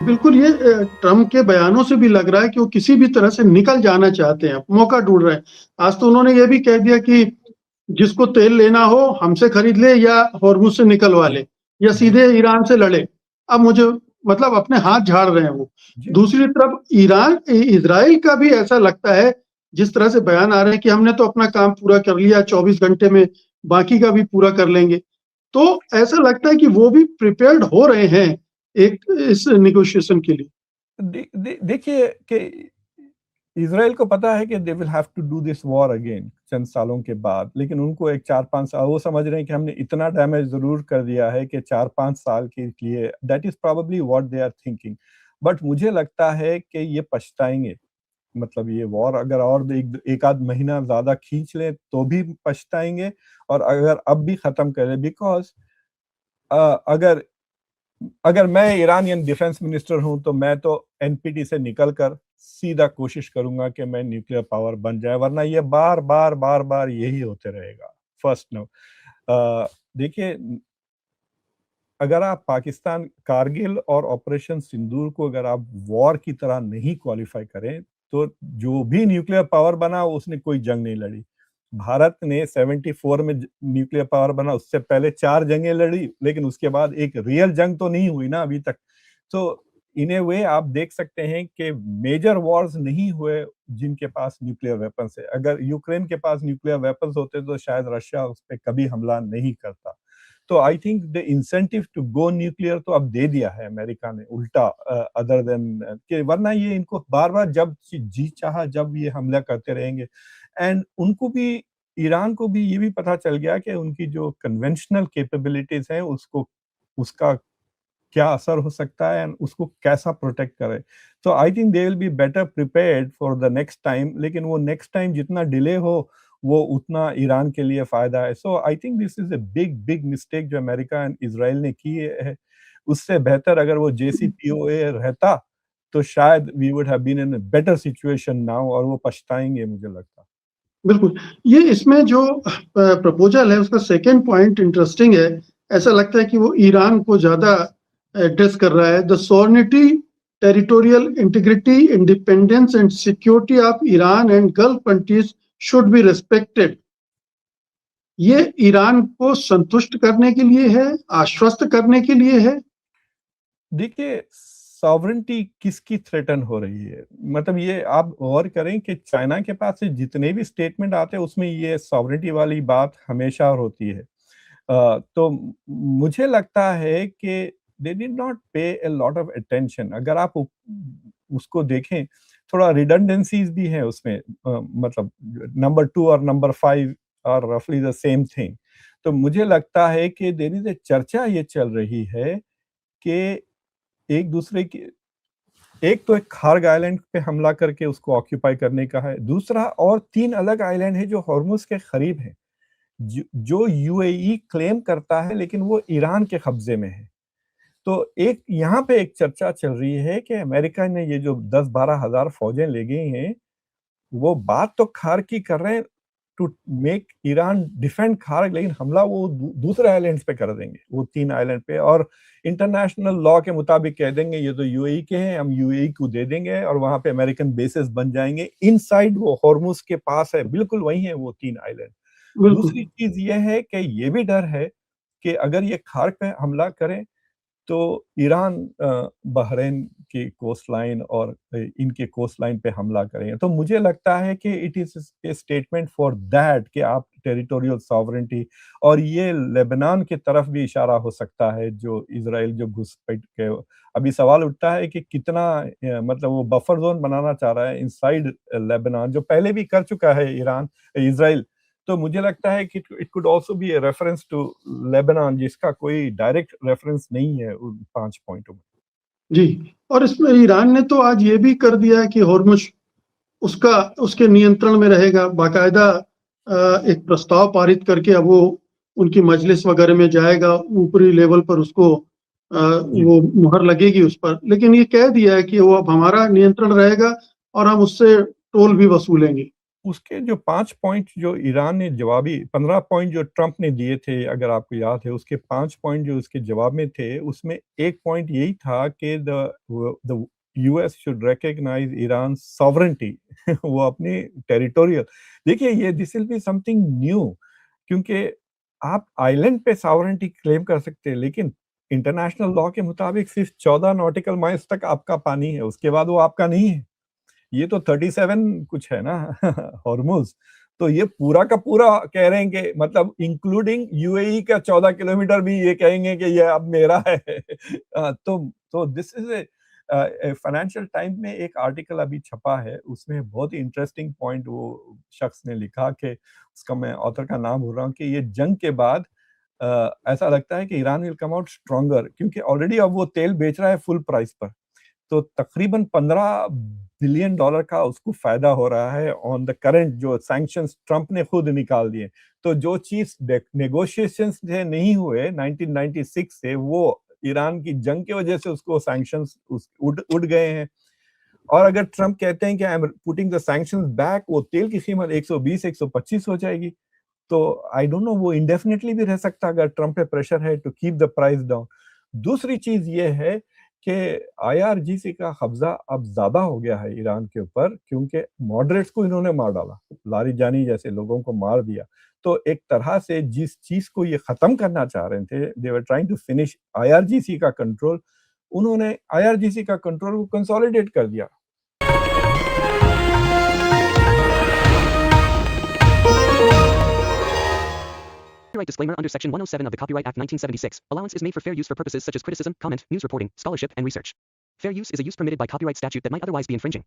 बिल्कुल, ये ट्रम्प के बयानों से भी लग रहा है कि वो किसी भी तरह से निकल जाना चाहते हैं, मौका ढूँढ रहे हैं। आज तो उन्होंने ये भी कह दिया कि जिसको तेल लेना हो हमसे खरीद ले या हॉर्मुज़ से निकलवा ले या जी, सीधे ईरान से लड़े। अब मुझे मतलब अपने हाथ झाड़ रहे हैं वो। जी। दूसरी तरफ इज़राइल का भी ऐसा लगता है, जिस तरह से बयान आ रहे हैं कि हमने तो अपना काम पूरा कर लिया 24 घंटे में, बाकी का भी पूरा कर लेंगे। तो ऐसा लगता है कि वो भी प्रिपेयर्ड हो रहे हैं एक इस नेगोशिएशन के लिए। देखिए कि इज़राइल को पता है कि they will have to do this war again चंद सालों के बाद, लेकिन उनको एक 4-5 साल वो समझ रहे हैं कि हमने इतना डैमेज ज़रूर कर दिया है कि 4-5 साल के लिए that is probably what they are thinking. But मुझे लगता है कि ये पछताएँगे। मतलब ये वॉर अगर और एक आध महीना ज़्यादा खींच लें तो भी पछताएँगे, और अगर अब भी ख़त्म कर दें, बिकॉज़ अगर अगर मैं ईरानियन डिफेंस मिनिस्टर हूँ, तो मैं तो एनपीटी से निकल कर सीधा कोशिश करूँगा कि मैं न्यूक्लियर पावर बन जाए, वरना ये बार-बार, बार-बार यही होते रहेगा। फर्स्ट नो देखिए, अगर आप पाकिस्तान कारगिल और ऑपरेशन सिंदूर को अगर आप वॉर की तरह नहीं क्वालिफ़ाई करें, तो जो भी न्यूक्लियर पावर बना उसने कोई जंग नहीं लड़ी। भारत ने 74 में ज न्यूक्लियर पावर बना, उससे पहले 4 जंगें लड़ी, लेकिन उसके बाद एक रियल जंग तो नहीं हुई ना अभी तक। तो इन अ वे आप देख सकते हैं कि मेजर वॉर्स नहीं हुए जिनके पास न्यूक्लियर वेपन्स है। अगर यूक्रेन के पास न्यूक्लियर वेपन्स होते तो शायद रशिया उस पे कभी हमला नहीं करता। तो I think the incentive to go nuclear तो अब दे दिया है अमेरिका ने उल्टा, अदर देन कि वरना ये इनको बार-बार जब जी चाहा जब ये हमला करते रहेंगे। एंड उनको भी, ईरान को भी ये भी पता चल गया कि उनकी जो कन्वेंशनल कैपेबिलिटीज़ हैं उसको उसका क्या असर हो सकता है एंड उसको कैसा प्रोटेक्ट करें। तो I think they will be better prepared for the next time, लेकिन वो नेक्स्ट टाइम जितना डिले हो, वो उतना ईरान के लिए फ़ायदा है। So I think this is a big, big mistake जो अमेरिका एंड इज़राइल ने की है। उससे बेहतर अगर वो जेसीपीओए रहता, तो शायद we would have been in a better situation now, और वो पछताएँगे मुझे लगता है। बिल्कुल, ये इसमें जो प्रपोज़ल है उसका सेकंड पॉइंट इंटरेस्टिंग है। ऐसा लगता है कि वो ईरान को ज़्यादा एड्रेस कर रहा है। The sovereignty, territorial integrity, independence and security of Iran and gulf countries should be respected. ये ईरान को संतुष्ट करने के लिए है, आश्वस्त करने के लिए है। देखिए, सॉवरेनिटी किसकी थ्रेटन हो रही है? मतलब ये आप गौर करें कि चाइना के पास से जितने भी स्टेटमेंट आते हैं, उसमें ये सॉवरेनिटी वाली बात हमेशा होती है। तो मुझे लगता है कि दे डिड नॉट पे अ लॉट ऑफ अटेंशन। अगर आप उसको देखें, थोड़ा रिडंडेंसीज़ भी हैं उसमें, मतलब नंबर 2 और नंबर 5 आर रफली द सेम थिंग। तो मुझे लगता है कि देयर इज़ अ चर्चा ये चल रही है कि एक दूसरे की, एक तो एक खार्ग आइलैंड पे हमला करके उसको ऑक्यूपाई करने का है, दूसरा और 3 अलग आइलैंड है जो हॉर्मुज़ के करीब हैं, जो यूएई क्लेम करता है लेकिन वो ईरान के कब्ज़े में है। तो एक यहाँ पे एक चर्चा चल रही है कि अमेरिका ने ये जो 10-12 हज़ार फ़ौजें ले गई हैं, वो बात तो खार्ग की कर रहे हैं to make Iran defend Kharg, लेकिन हमला वो दूसरे आइलैंड्स पे कर देंगे, वो 3 आइलैंड पे, और इंटरनेशनल लॉ के मुताबिक कह देंगे ये तो यूएई के हैं, हम यूएई को दे देंगे और वहाँ पे अमेरिकन बेसेस बन जाएँगे। इनसाइड वो हॉर्मुज़ के पास है, बिल्कुल वही है वो 3 आइलैंड। बिल्कुल, दूसरी चीज़ ये है कि ये भी डर है कि अगर ये खार्ग पे हमला करें, तो ईरान बहरीन की कोस्ट लाइन और इनके कोस्ट लाइन पे हमला करेंगे। तो मुझे लगता है कि it is a statement for that कि आप टेरिटोरियल सॉवरेनिटी, और ये लेबनान की तरफ भी इशारा हो सकता है जो इज़राइल जो घुसपैठ के, अभी सवाल उठता है कि कितना मतलब वो बफर ज़ोन बनाना चाह रहा है इनसाइड लेबनान, जो पहले भी कर चुका है इज़राइल। तो मुझे लगता है कि it could also be a reference to Lebanon, जिसका कोई डायरेक्ट रेफरेंस नहीं है उन 5 पॉइंटों में। जी। और इसमें ईरान ने तो आज ये भी कर दिया है कि हॉर्मुज़ उसका उसके नियंत्रण में रहेगा। बाकायदा एक प्रस्ताव पारित करके अब वो उनकी मजलिस वगैरह में जाएगा, ऊपरी लेवल पर उसको जी। वो मुहर लगेगी उस पर। लेकिन ये कह दिया है कि वो अब हमारा नियंत्रण रहेगा और हम उससे टोल भी वसूलेंगे। उसके जो 5 पॉइंट जो ईरान ने जवाबी 15 पॉइंट जो ट्रंप ने दिए थे, अगर आपको याद है, उसके 5 पॉइंट जो उसके जवाब में थे, उसमें एक पॉइंट यही था कि the US should recognise Iran sovereignty वो अपनी टेरिटोरियल। देखिए, ये this will be something new, क्योंकि आप आइलैंड पे सॉवरेनिटी क्लेम कर सकते हैं, लेकिन इंटरनेशनल लॉ के मुताबिक सिर्फ 14 नॉटिकल माइल्स तक आपका पानी है, उसके बाद वो आपका नहीं है। ये तो 37 कुछ है ना हॉर्मुज़। तो ये पूरा का पूरा कह रहे हैं कि मतलब इंक्लूडिंग यूएई का 14 किलोमीटर भी ये कहेंगे कि ये अब मेरा है। तो दिस इज़ फाइनेंशियल टाइम्स में एक आर्टिकल अभी छपा है, उसमें बहुत ही इंटरेस्टिंग पॉइंट वो शख्स ने लिखा कि उसका मैं ऑथर का नाम भूल रहा हूँ, कि ये जंग के बाद ऐसा लगता है कि Iran will come out stronger, क्योंकि ऑलरेडी अब वो तेल बेच रहा है फुल प्राइस पर। तो तकरीबन $15 बिलियन का उसको फ़ायदा हो रहा है ऑन द करंट जो सैंक्शंस ट्रंप ने खुद निकाल दिए। तो जो चीज़ नेगोशिएशंस से नहीं हुए 1996 से, वो ईरान की जंग की वजह से उसको सैंक्शंस उड़ गए हैं। और अगर ट्रंप कहते हैं कि I am putting the sanctions back, वो तेल की कीमत 120-125 हो जाएगी। तो आई डोंट नो, वो इंडेफिनिटली भी रह सकता अगर ट्रंप पे प्रेशर है to keep the price down. दूसरी चीज़ ये है कि आईआरजीसी का कब्ज़ा अब ज़्यादा हो गया है ईरान के ऊपर, क्योंकि मॉडरेट्स को इन्होंने मार डाला, लारिजानी जैसे लोगों को मार दिया। तो एक तरह से जिस चीज़ को ये ख़त्म करना चाह रहे थे, they were trying to finish IRGC का कंट्रोल, उन्होंने आईआरजीसी का कंट्रोल को कंसोलिडेट कर दिया। Copyright disclaimer under Section 107 of the Copyright Act 1976. Allowance is made for fair use for purposes such as criticism, comment, news reporting, scholarship, and research. Fair use is a use permitted by copyright statute that might otherwise be infringing.